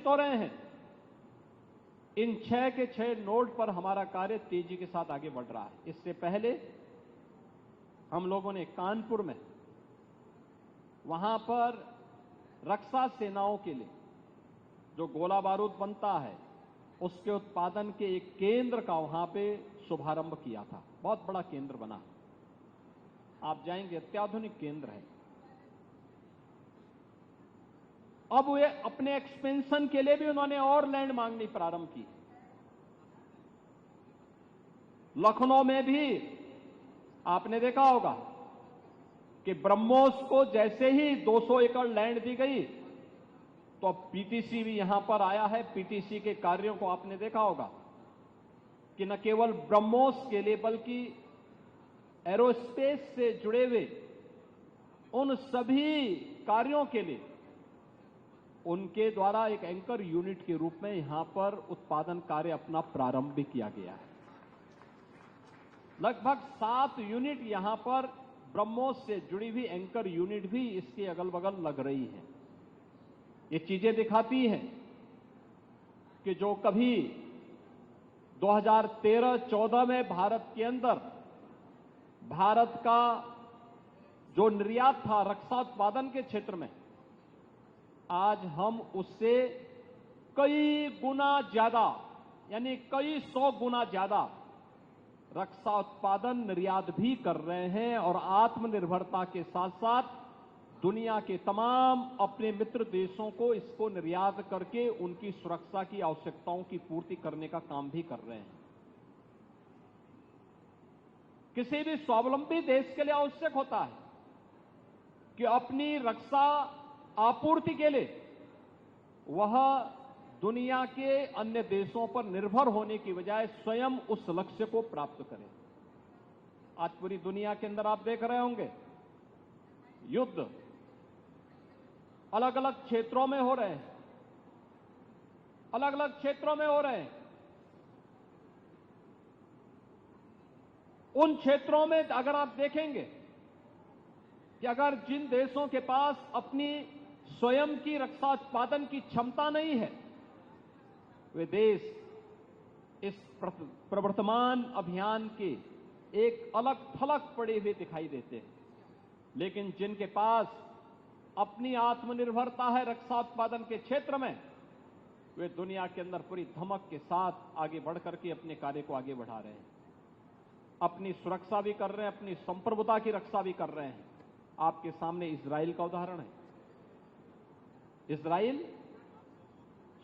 तो रहे हैं। इन 6 के 6 नोड पर हमारा कार्य तेजी के साथ आगे बढ़ रहा है। इससे पहले हम लोगों ने कानपुर में वहां पर रक्षा सेनाओं के लिए जो गोला बारूद बनता है उसके उत्पादन के एक केंद्र का वहां पे शुभारंभ किया था। बहुत बड़ा केंद्र बना, आप जाएंगे अत्याधुनिक केंद्र है। अब वे अपने एक्सपेंशन के लिए भी उन्होंने और लैंड मांगनी प्रारंभ की। लखनऊ में भी आपने देखा होगा कि ब्रह्मोस को जैसे ही 200 एकड़ लैंड दी गई तो अब पीटीसी भी यहां पर आया है। पीटीसी के कार्यों को आपने देखा होगा कि न केवल ब्रह्मोस के लिए बल्कि एरोस्पेस से जुड़े हुए उन सभी कार्यों के लिए उनके द्वारा एक एंकर यूनिट के रूप में यहां पर उत्पादन कार्य अपना प्रारंभ भी किया गया है। लगभग 7 यूनिट यहां पर ब्रह्मोस से जुड़ी हुई एंकर यूनिट भी इसके अगल बगल लग रही है। ये चीजें दिखाती हैं कि जो कभी 2013-14 में भारत के अंदर भारत का जो निर्यात था रक्षा उत्पादन के क्षेत्र में, आज हम उससे कई गुना ज्यादा यानी कई 100 गुना ज्यादा रक्षा उत्पादन निर्यात भी कर रहे हैं और आत्मनिर्भरता के साथ साथ दुनिया के तमाम अपने मित्र देशों को इसको निर्यात करके उनकी सुरक्षा की आवश्यकताओं की पूर्ति करने का काम भी कर रहे हैं। किसी भी स्वावलंबी देश के लिए आवश्यक होता है कि अपनी रक्षा आपूर्ति के लिए वह दुनिया के अन्य देशों पर निर्भर होने की बजाय स्वयं उस लक्ष्य को प्राप्त करें। आज पूरी दुनिया के अंदर आप देख रहे होंगे युद्ध अलग अलग क्षेत्रों में हो रहे हैं, अलग अलग क्षेत्रों में हो रहे हैं। उन क्षेत्रों में अगर आप देखेंगे कि अगर जिन देशों के पास अपनी स्वयं की रक्षा उत्पादन की क्षमता नहीं है, वे देश इस प्रवर्तमान अभियान के एक अलग थलग पड़े हुए दिखाई देते हैं। लेकिन जिनके पास अपनी आत्मनिर्भरता है रक्षा उत्पादन के क्षेत्र में, वे दुनिया के अंदर पूरी धमक के साथ आगे बढ़ करके अपने कार्य को आगे बढ़ा रहे हैं। अपनी सुरक्षा भी कर रहे हैं, अपनी संप्रभुता की रक्षा भी कर रहे हैं। आपके सामने इजराइल का उदाहरण है। इजराइल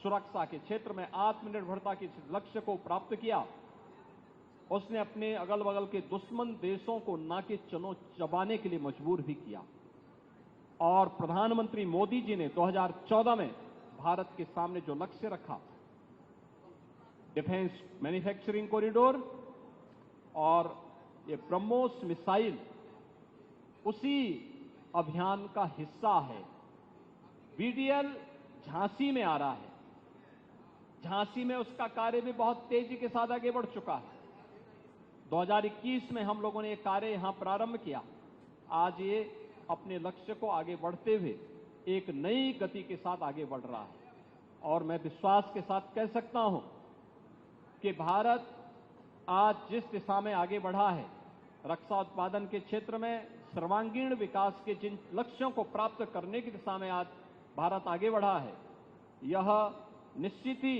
सुरक्षा के क्षेत्र में आत्मनिर्भरता के लक्ष्य को प्राप्त किया। उसने अपने अगल बगल के दुश्मन देशों को नाके चबाने के लिए मजबूर भी किया। और प्रधानमंत्री मोदी जी ने 2014 में भारत के सामने जो लक्ष्य रखा, डिफेंस मैन्युफैक्चरिंग कॉरिडोर और ये ब्रह्मोस मिसाइल उसी अभियान का हिस्सा है। बीडीएल झांसी में आ रहा है। झांसी में उसका कार्य भी बहुत तेजी के साथ आगे बढ़ चुका है। 2021 में हम लोगों ने एक कार्य यहां प्रारंभ किया। आज ये अपने लक्ष्य को आगे बढ़ते हुए एक नई गति के साथ आगे बढ़ रहा है। और मैं विश्वास के साथ कह सकता हूं कि भारत आज जिस दिशा में आगे बढ़ा है, रक्षा उत्पादन के क्षेत्र में सर्वांगीण विकास के जिन लक्ष्यों को प्राप्त करने की दिशा में आज भारत आगे बढ़ा है, यह निश्चित ही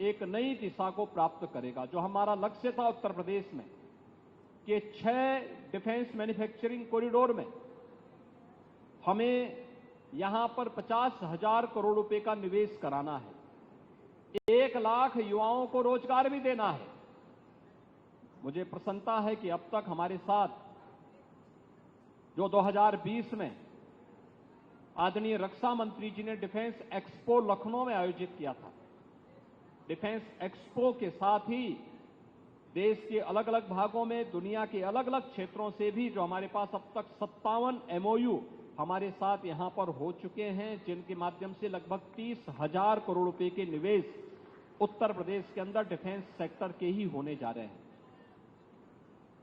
एक नई दिशा को प्राप्त करेगा। जो हमारा लक्ष्य था उत्तर प्रदेश में कि 6 डिफेंस मैन्युफैक्चरिंग कॉरिडोर में हमें यहां पर 50,000 करोड़ रुपए का निवेश कराना है, 1 लाख युवाओं को रोजगार भी देना है। मुझे प्रसन्नता है कि अब तक हमारे साथ जो 2020 में आदरणीय रक्षा मंत्री जी ने डिफेंस एक्सपो लखनऊ में आयोजित किया था, डिफेंस एक्सपो के साथ ही देश के अलग अलग भागों में दुनिया के अलग अलग क्षेत्रों से भी जो हमारे पास अब तक 57 एमओयू हमारे साथ यहां पर हो चुके हैं, जिनके माध्यम से लगभग 30,000 करोड़ रुपए के निवेश उत्तर प्रदेश के अंदर डिफेंस सेक्टर के ही होने जा रहे हैं।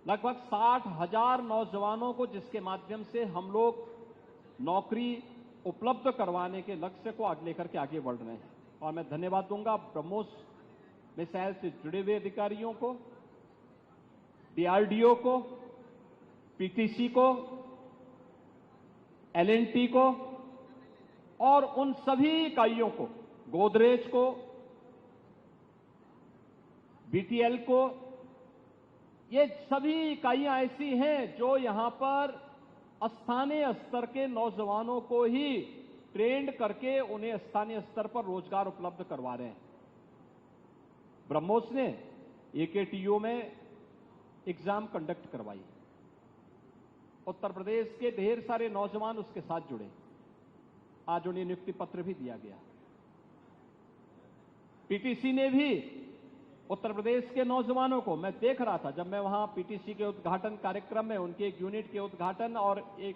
लगभग 60,000 नौजवानों को जिसके माध्यम से हम लोग नौकरी उपलब्ध करवाने के लक्ष्य को आगे लेकर के आगे बढ़ रहे हैं। और मैं धन्यवाद दूंगा ब्रह्मोस मिसाइल से जुड़े हुए अधिकारियों को, डीआरडीओ को, पीटीसी को, एलएनटी को और उन सभी इकाइयों को, गोदरेज को, बीटीएल को। ये सभी इकाइयां ऐसी हैं जो यहां पर स्थानीय स्तर के नौजवानों को ही ट्रेंड करके उन्हें स्थानीय स्तर पर रोजगार उपलब्ध करवा रहे हैं। ब्रह्मोस ने एकेटीयू में एग्जाम कंडक्ट करवाई। उत्तर प्रदेश के ढेर सारे नौजवान उसके साथ जुड़े। आज उन्हें नियुक्ति पत्र भी दिया गया। पीटीसी ने भी उत्तर प्रदेश के नौजवानों को, मैं देख रहा था जब मैं वहां पीटीसी के उद्घाटन कार्यक्रम में उनके एक यूनिट के उद्घाटन और एक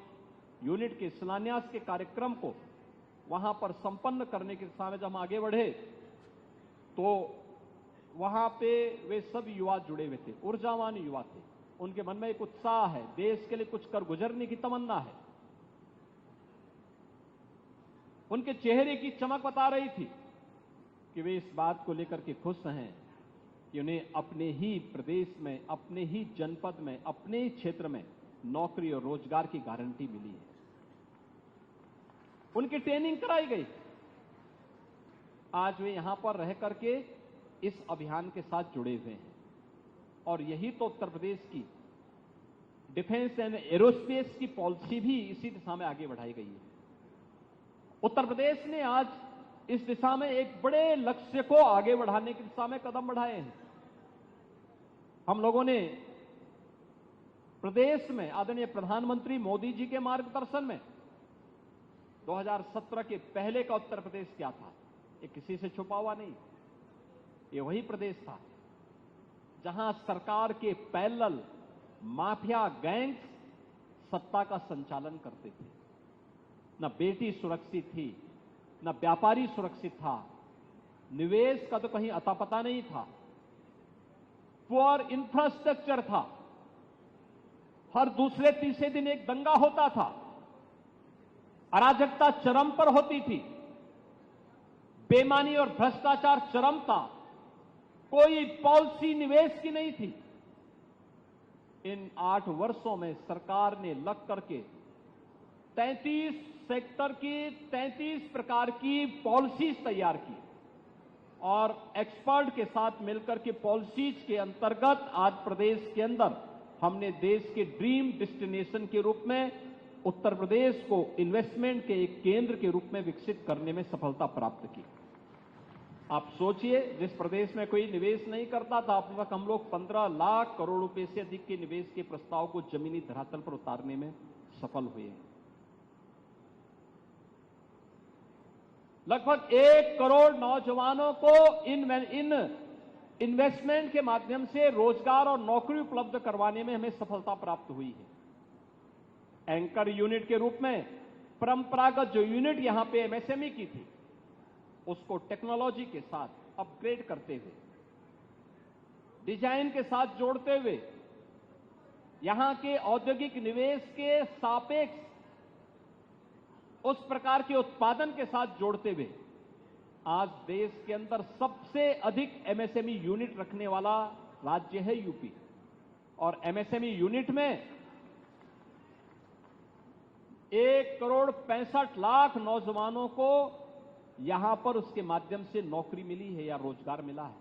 यूनिट के शिलान्यास के कार्यक्रम को वहां पर संपन्न करने के दिशा में जब हम आगे बढ़े तो वहां पे वे सब युवा जुड़े हुए थे, ऊर्जावान युवा थे। उनके मन में एक उत्साह है, देश के लिए कुछ कर गुजरने की तमन्ना है। उनके चेहरे की चमक बता रही थी कि वे इस बात को लेकर के खुश हैं कि उन्हें अपने ही प्रदेश में, अपने ही जनपद में, अपने ही क्षेत्र में नौकरी और रोजगार की गारंटी मिली है। उनकी ट्रेनिंग कराई गई। आज वे यहां पर रह करके इस अभियान के साथ जुड़े हुए हैं और यही तो उत्तर प्रदेश की डिफेंस एंड एरोस्पेस की पॉलिसी भी इसी दिशा में आगे बढ़ाई गई है। उत्तर प्रदेश ने आज इस दिशा में एक बड़े लक्ष्य को आगे बढ़ाने की दिशा में कदम बढ़ाए हैं। हम लोगों ने प्रदेश में आदरणीय प्रधानमंत्री मोदी जी के मार्गदर्शन में 2017 के पहले का उत्तर प्रदेश क्या था, ये किसी से छुपा हुआ नहीं। ये वही प्रदेश था जहां सरकार के पैरेलल माफिया गैंग्स सत्ता का संचालन करते थे। न बेटी सुरक्षित थी, न व्यापारी सुरक्षित था, निवेश का तो कहीं अता पता नहीं था, पुअर इंफ्रास्ट्रक्चर था, हर दूसरे तीसरे दिन एक दंगा होता था, अराजकता चरम पर होती थी, बेईमानी और भ्रष्टाचार चरम था, कोई पॉलिसी निवेश की नहीं थी। इन 8 वर्षों में सरकार ने लग करके 33 सेक्टर की 33 प्रकार की पॉलिसीज तैयार की और एक्सपर्ट के साथ मिलकर के पॉलिसीज के अंतर्गत आज प्रदेश के अंदर हमने देश के ड्रीम डेस्टिनेशन के रूप में उत्तर प्रदेश को इन्वेस्टमेंट के एक केंद्र के रूप में विकसित करने में सफलता प्राप्त की। आप सोचिए, जिस प्रदेश में कोई निवेश नहीं करता था, अब तक हम लोग 15 लाख करोड़ रुपए से अधिक के निवेश के प्रस्ताव को जमीनी धरातल पर उतारने में सफल हुए हैं। लगभग 1 करोड़ नौजवानों को इन इन्वेस्टमेंट के माध्यम से रोजगार और नौकरी उपलब्ध करवाने में हमें सफलता प्राप्त हुई है। एंकर यूनिट के रूप में परंपरागत जो यूनिट यहां पे एमएसएमई की थी, उसको टेक्नोलॉजी के साथ अपग्रेड करते हुए, डिजाइन के साथ जोड़ते हुए, यहां के औद्योगिक निवेश के सापेक्ष उस प्रकार के उत्पादन के साथ जोड़ते हुए आज देश के अंदर सबसे अधिक एमएसएमई यूनिट रखने वाला राज्य है यूपी। और एमएसएमई यूनिट में 1,65,00,000 नौजवानों को यहां पर उसके माध्यम से नौकरी मिली है या रोजगार मिला है।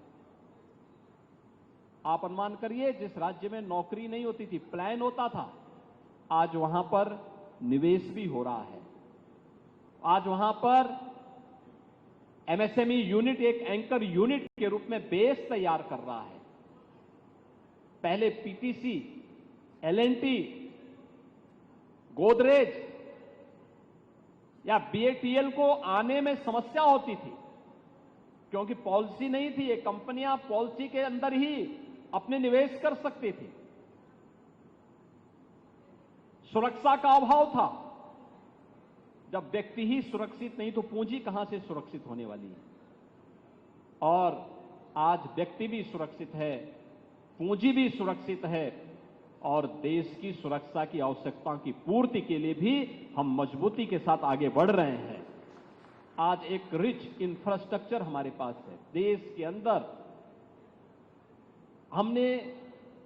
आप अनुमान करिए, जिस राज्य में नौकरी नहीं होती थी, प्लान होता था, आज वहां पर निवेश भी हो रहा है। आज वहां पर एमएसएमई यूनिट एक एंकर यूनिट के रूप में बेस तैयार कर रहा है। पहले पीटीसी, एलएनटी, गोदरेज या बीएटीएल को आने में समस्या होती थी क्योंकि पॉलिसी नहीं थी। ये कंपनियां पॉलिसी के अंदर ही अपने निवेश कर सकती थी। सुरक्षा का अभाव था। जब व्यक्ति ही सुरक्षित नहीं तो पूंजी कहां से सुरक्षित होने वाली है। और आज व्यक्ति भी सुरक्षित है, पूंजी भी सुरक्षित है और देश की सुरक्षा की आवश्यकताओं की पूर्ति के लिए भी हम मजबूती के साथ आगे बढ़ रहे हैं। आज एक रिच इंफ्रास्ट्रक्चर हमारे पास है। देश के अंदर हमने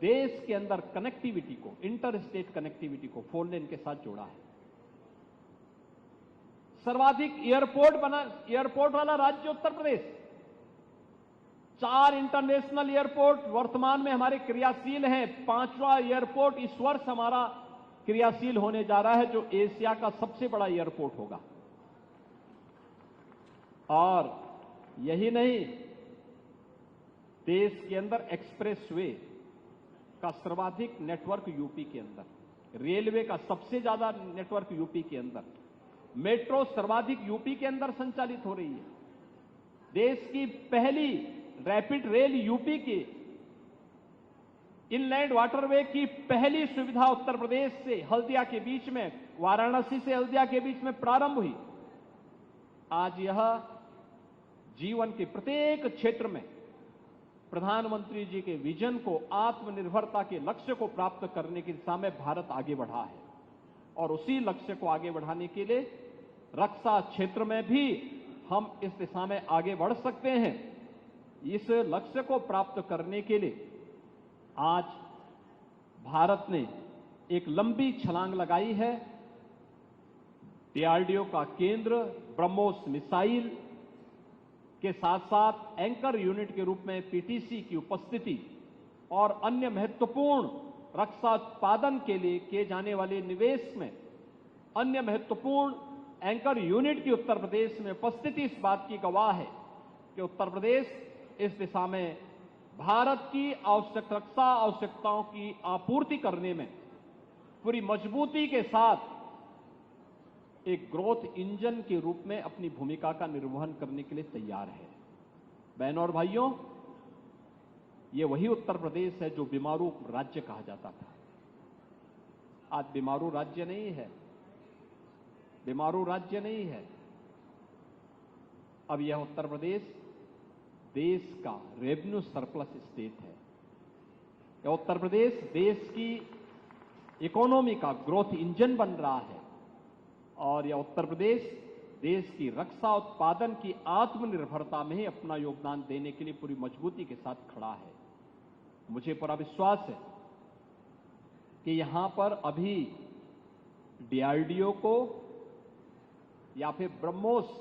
देश के अंदर कनेक्टिविटी को, इंटर स्टेट कनेक्टिविटी को 4 लेन के साथ जोड़ा है। सर्वाधिक एयरपोर्ट वाला राज्य उत्तर प्रदेश। 4 इंटरनेशनल एयरपोर्ट वर्तमान में हमारे क्रियाशील हैं। 5वां एयरपोर्ट इस वर्ष हमारा क्रियाशील होने जा रहा है, जो एशिया का सबसे बड़ा एयरपोर्ट होगा। और यही नहीं, देश के अंदर एक्सप्रेसवे का सर्वाधिक नेटवर्क यूपी के अंदर, रेलवे का सबसे ज्यादा नेटवर्क यूपी के अंदर, मेट्रो सर्वाधिक यूपी के अंदर संचालित हो रही है। देश की पहली रैपिड रेल यूपी की, इनलैंड वाटरवे की पहली सुविधा उत्तर प्रदेश से हल्दिया के बीच में, वाराणसी से हल्दिया के बीच में प्रारंभ हुई। आज यह जीवन के प्रत्येक क्षेत्र में प्रधानमंत्री जी के विजन को, आत्मनिर्भरता के लक्ष्य को प्राप्त करने की दिशा में भारत आगे बढ़ा है। और उसी लक्ष्य को आगे बढ़ाने के लिए रक्षा क्षेत्र में भी हम इस दिशा में आगे बढ़ सकते हैं। इस लक्ष्य को प्राप्त करने के लिए आज भारत ने एक लंबी छलांग लगाई है। डीआरडीओ का केंद्र ब्रह्मोस मिसाइल के साथ साथ एंकर यूनिट के रूप में पीटीसी की उपस्थिति और अन्य महत्वपूर्ण रक्षा उत्पादन के लिए किए जाने वाले निवेश में अन्य महत्वपूर्ण एंकर यूनिट की उत्तर प्रदेश में उपस्थिति इस बात की गवाह है कि उत्तर प्रदेश इस दिशा में भारत की रक्षा आवश्यकताओं की आपूर्ति करने में पूरी मजबूती के साथ एक ग्रोथ इंजन के रूप में अपनी भूमिका का निर्वहन करने के लिए तैयार है। बहनों और भाइयों, ये वही उत्तर प्रदेश है जो बीमारू राज्य कहा जाता था। आज बीमारू राज्य नहीं है, बीमारू राज्य नहीं है। अब यह उत्तर प्रदेश देश का रेवेन्यू सरप्लस स्टेट है। यह उत्तर प्रदेश देश की इकोनॉमी का ग्रोथ इंजन बन रहा है। और यह उत्तर प्रदेश देश की रक्षा उत्पादन की आत्मनिर्भरता में ही अपना योगदान देने के लिए पूरी मजबूती के साथ खड़ा है। मुझे पूरा विश्वास है कि यहां पर अभी डीआरडीओ को या फिर ब्रह्मोस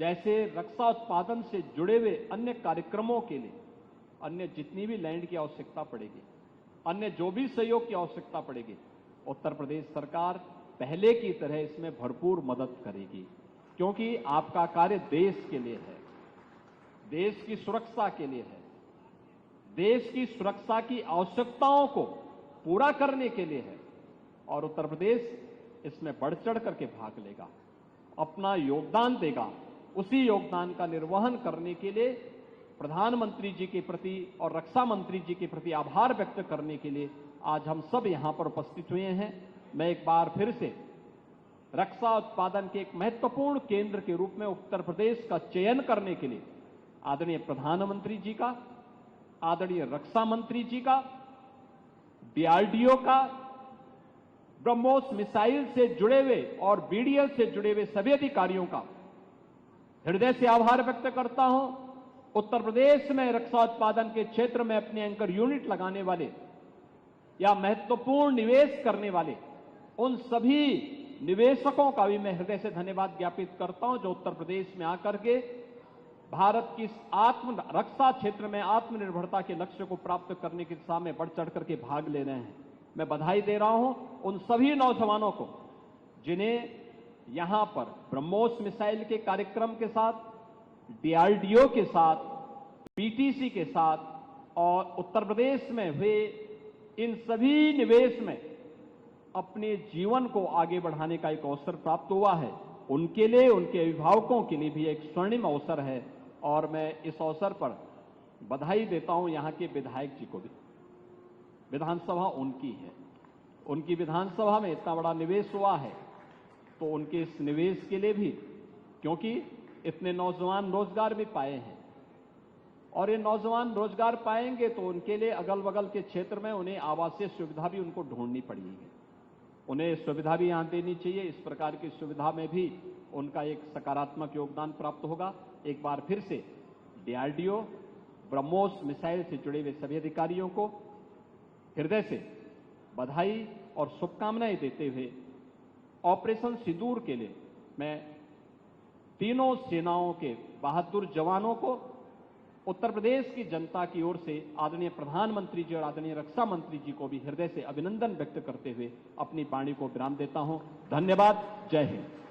जैसे रक्षा उत्पादन से जुड़े हुए अन्य कार्यक्रमों के लिए अन्य जितनी भी लैंड की आवश्यकता पड़ेगी, अन्य जो भी सहयोग की आवश्यकता पड़ेगी, उत्तर प्रदेश सरकार पहले की तरह इसमें भरपूर मदद करेगी। क्योंकि आपका कार्य देश के लिए है, देश की सुरक्षा के लिए है, देश की सुरक्षा की आवश्यकताओं को पूरा करने के लिए है। और उत्तर प्रदेश इसमें बढ़ चढ़ करके भाग लेगा, अपना योगदान देगा। उसी योगदान का निर्वहन करने के लिए प्रधानमंत्री जी के प्रति और रक्षा मंत्री जी के प्रति आभार व्यक्त करने के लिए आज हम सब यहां पर उपस्थित हुए हैं। मैं एक बार फिर से रक्षा उत्पादन के एक महत्वपूर्ण केंद्र के रूप में उत्तर प्रदेश का चयन करने के लिए आदरणीय प्रधानमंत्री जी का, आदरणीय रक्षा मंत्री जी का, डीआरडीओ का, ब्रह्मोस मिसाइल से जुड़े हुए और बीडीएल से जुड़े हुए सभी अधिकारियों का हृदय से आभार व्यक्त करता हूं। उत्तर प्रदेश में रक्षा उत्पादन के क्षेत्र में अपने एंकर यूनिट लगाने वाले या महत्वपूर्ण निवेश करने वाले उन सभी निवेशकों का भी मैं हृदय से धन्यवाद ज्ञापित करता हूं, जो उत्तर प्रदेश में आकर के भारत की रक्षा क्षेत्र में आत्मनिर्भरता के लक्ष्य को प्राप्त करने की दिशा में बढ़ चढ़ करके भाग ले रहे हैं। मैं बधाई दे रहा हूं उन सभी नौजवानों को जिन्हें यहां पर ब्रह्मोस मिसाइल के कार्यक्रम के साथ, डीआरडीओ के साथ, पीटीसी के साथ और उत्तर प्रदेश में हुए इन सभी निवेश में अपने जीवन को आगे बढ़ाने का एक अवसर प्राप्त हुआ है। उनके लिए, उनके अभिभावकों के लिए भी एक स्वर्णिम अवसर है। और मैं इस अवसर पर बधाई देता हूं यहां के विधायक जी को भी। विधानसभा उनकी है, उनकी विधानसभा में इतना बड़ा निवेश हुआ है, तो उनके इस निवेश के लिए भी, क्योंकि इतने नौजवान रोजगार भी पाए हैं और ये नौजवान रोजगार पाएंगे तो उनके लिए अगल बगल के क्षेत्र में उन्हें आवासीय सुविधा भी उनको ढूंढनी पड़ेगी। उन्हें सुविधा भी यहां देनी चाहिए। इस प्रकार की सुविधा में भी उनका एक सकारात्मक योगदान प्राप्त होगा। एक बार फिर से डीआरडीओ, ब्रह्मोस मिसाइल से जुड़े हुए सभी अधिकारियों को हृदय से बधाई और शुभकामनाएं देते हुए ऑपरेशन सिंदूर के लिए मैं तीनों सेनाओं के बहादुर जवानों को उत्तर प्रदेश की जनता की ओर से आदरणीय प्रधानमंत्री जी और आदरणीय रक्षा मंत्री जी को भी हृदय से अभिनंदन व्यक्त करते हुए अपनी वाणी को विराम देता हूं। धन्यवाद। जय हिंद।